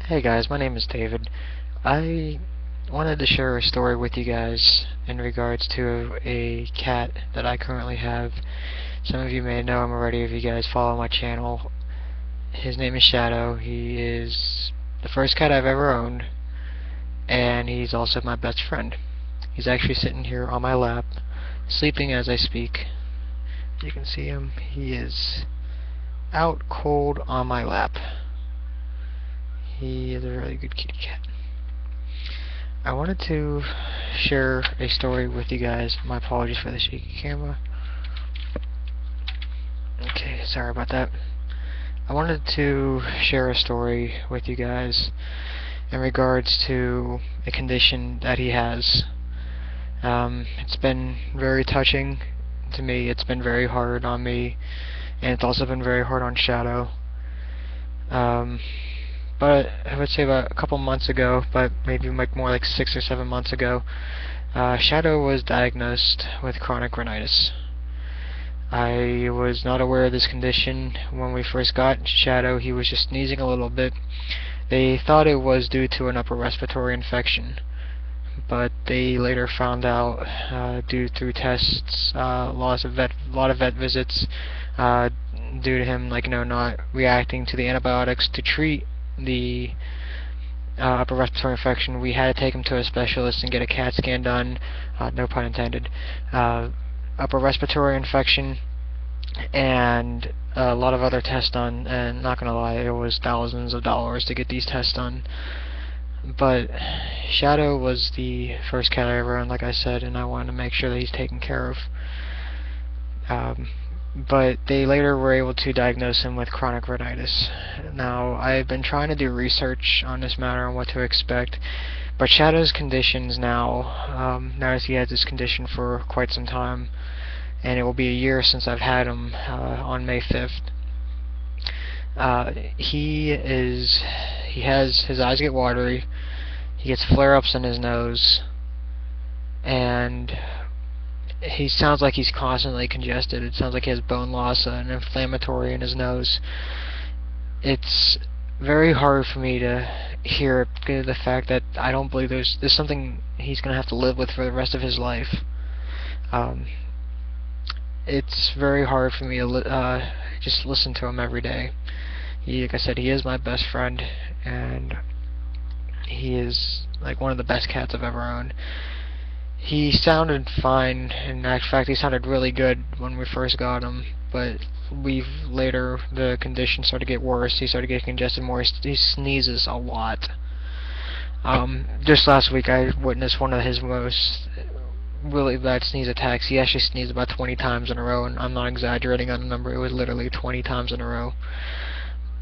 Hey guys, my name is David. I wanted to share a story with you guys in regards to a cat that I currently have. Some of you may know him already if you guys follow my channel. His name is Shadow. He is the first cat I've ever owned, and he's also my best friend. He's actually sitting here on my lap, sleeping as I speak. You can see him. He is out cold on my lap. He is a really good kitty cat. I wanted to share a story with you guys. My apologies for the shaky camera. Okay, sorry about that. I wanted to share a story with you guys in regards to a condition that he has. It's been very touching to me. It's been very hard on me, and it's also been very hard on Shadow. But I would say about a couple months ago, but maybe more like 6 or 7 months ago, Shadow was diagnosed with chronic rhinitis. I was not aware of this condition when we first got Shadow. He was just sneezing a little bit. They thought it was due to an upper respiratory infection, but they later found out through tests, a lot of vet visits, due to him not reacting to the antibiotics to treat the upper respiratory infection. We had to take him to a specialist and get a CAT scan done, no pun intended. Upper respiratory infection and a lot of other tests done, and not gonna lie, it was thousands of dollars to get these tests done. But Shadow was the first cat I ever owned, like I said, and I wanted to make sure that he's taken care of. But they later were able to diagnose him with chronic rhinitis. Now, I've been trying to do research on this matter on what to expect, but Shadow's conditions now that he has this condition for quite some time, and it will be a year since I've had him on May 5th. His eyes get watery, he gets flare-ups in his nose, and he sounds like he's constantly congested. It sounds like he has bone loss and inflammatory in his nose. It's very hard for me to hear it because of the fact that I don't believe there's something he's going to have to live with for the rest of his life. It's very hard for me to just listen to him every day. Like I said, he is my best friend, and he is like one of the best cats I've ever owned. He sounded fine. In fact, he sounded really good when we first got him, but later the condition started to get worse. He started getting congested more. He sneezes a lot. Just last week I witnessed one of his most really bad sneeze attacks. He actually sneezed about 20 times in a row, and I'm not exaggerating on the number. It was literally 20 times in a row.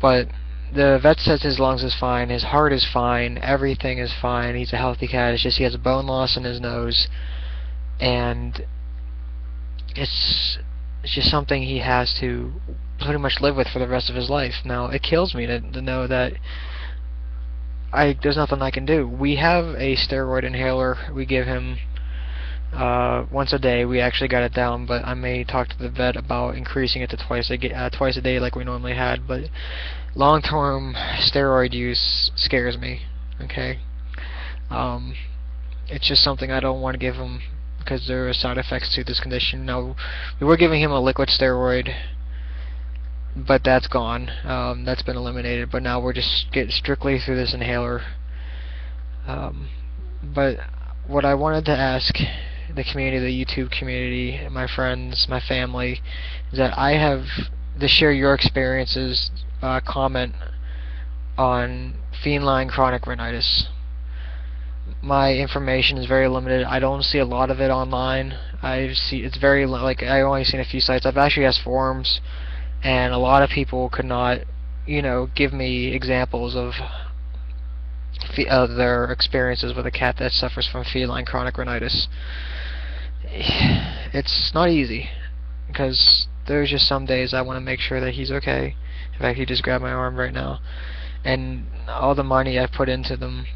But the vet says his lungs is fine, his heart is fine, everything is fine, he's a healthy cat. It's just he has bone loss in his nose, and it's just something he has to pretty much live with for the rest of his life. Now, it kills me to know that there's nothing I can do. We have a steroid inhaler we give him once a day. We actually got it down, but I may talk to the vet about increasing it to twice a day like we normally had. But long-term steroid use scares me. Okay, it's just something I don't want to give him because there are side effects to this condition. Now, we were giving him a liquid steroid, but that's gone. That's been eliminated. But now we're just getting strictly through this inhaler. But what I wanted to ask the community, the YouTube community, my friends, my family, is that I have to share your experiences, comment on Feline Chronic Rhinitis. My information is very limited. I don't see a lot of it online. It's very I only seen a few sites. I've actually asked forums, and a lot of people could not, give me examples of their experiences with a cat that suffers from feline chronic rhinitis. It's not easy, because there's just some days I want to make sure that he's okay. In fact, he just grabbed my arm right now, and all the money I've put into them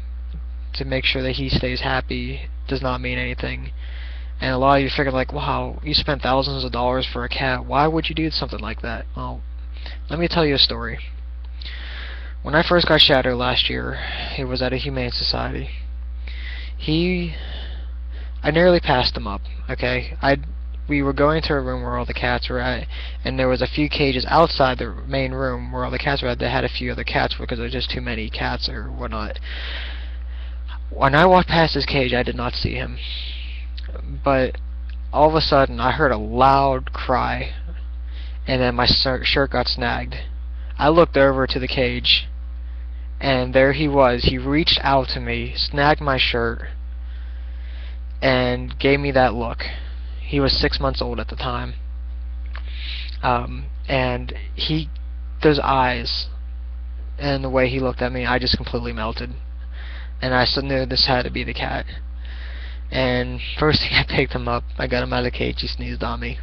to make sure that he stays happy does not mean anything. And a lot of you figure wow, you spent thousands of dollars for a cat, why would you do something like that? Well, let me tell you a story. When I first got Shadow last year, it was at a humane society. I nearly passed him up. Okay, we were going to a room where all the cats were at, and there was a few cages outside the main room where all the cats were at. They had a few other cats because there was just too many cats or whatnot. When I walked past his cage, I did not see him, but all of a sudden I heard a loud cry, and then my shirt got snagged. I looked over to the cage, and there he was. He reached out to me, snagged my shirt, and gave me that look. He was 6 months old at the time. And those eyes, and the way he looked at me, I just completely melted. And I knew this had to be the cat. And first thing, I picked him up, I got him out of the cage, he sneezed on me.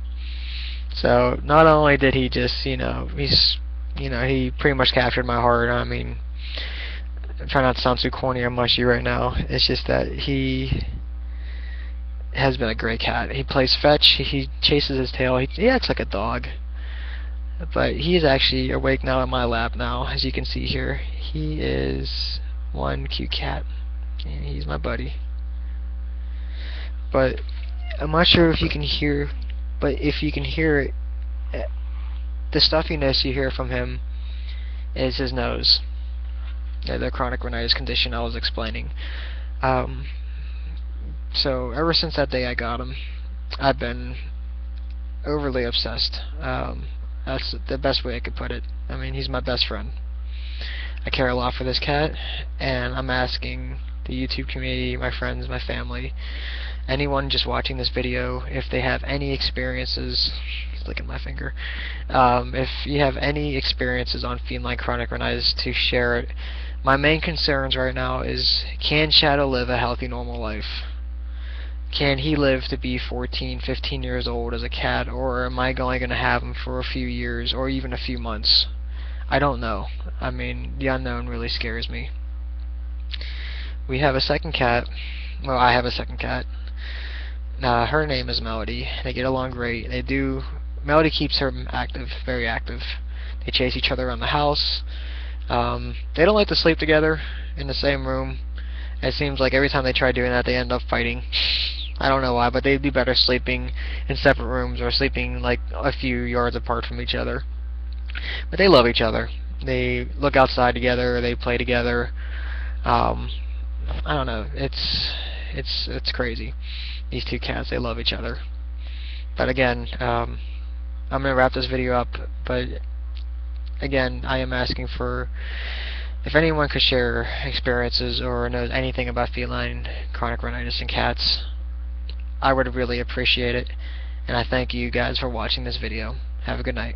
So not only did he just, he pretty much captured my heart. I mean, I'm trying not to sound too corny or mushy right now. It's just that he has been a great cat. He plays fetch, he chases his tail, he acts like a dog. But he is actually awake now in my lap now, as you can see here. He is one cute cat. And he's my buddy. But I'm not sure if you can hear, but if you can hear it, the stuffiness you hear from him is his nose. The chronic rhinitis condition I was explaining. So ever since that day I got him, I've been overly obsessed. That's the best way I could put it. I mean, he's my best friend. I care a lot for this cat, and I'm asking the YouTube community, my friends, my family, anyone just watching this video, if they have any experiences, licking my finger, if you have any experiences on feline chronic rhinitis, to share it. My main concerns right now is, can Shadow live a healthy, normal life? Can he live to be 14, 15 years old as a cat, or am I only going to have him for a few years, or even a few months? I don't know. I mean, the unknown really scares me. We have a second cat. Well, I have a second cat. Her name is Melody. They get along great. Melody keeps her active, very active. They chase each other around the house. They don't like to sleep together in the same room. It seems like every time they try doing that, they end up fighting. I don't know why, but they'd be better sleeping in separate rooms or sleeping like a few yards apart from each other. But they love each other. They look outside together. They play together. I don't know. It's crazy. These two cats, they love each other. But again, I'm gonna wrap this video up. But again, I am asking for, if anyone could share experiences or knows anything about feline chronic rhinitis in cats, I would really appreciate it. And I thank you guys for watching this video. Have a good night.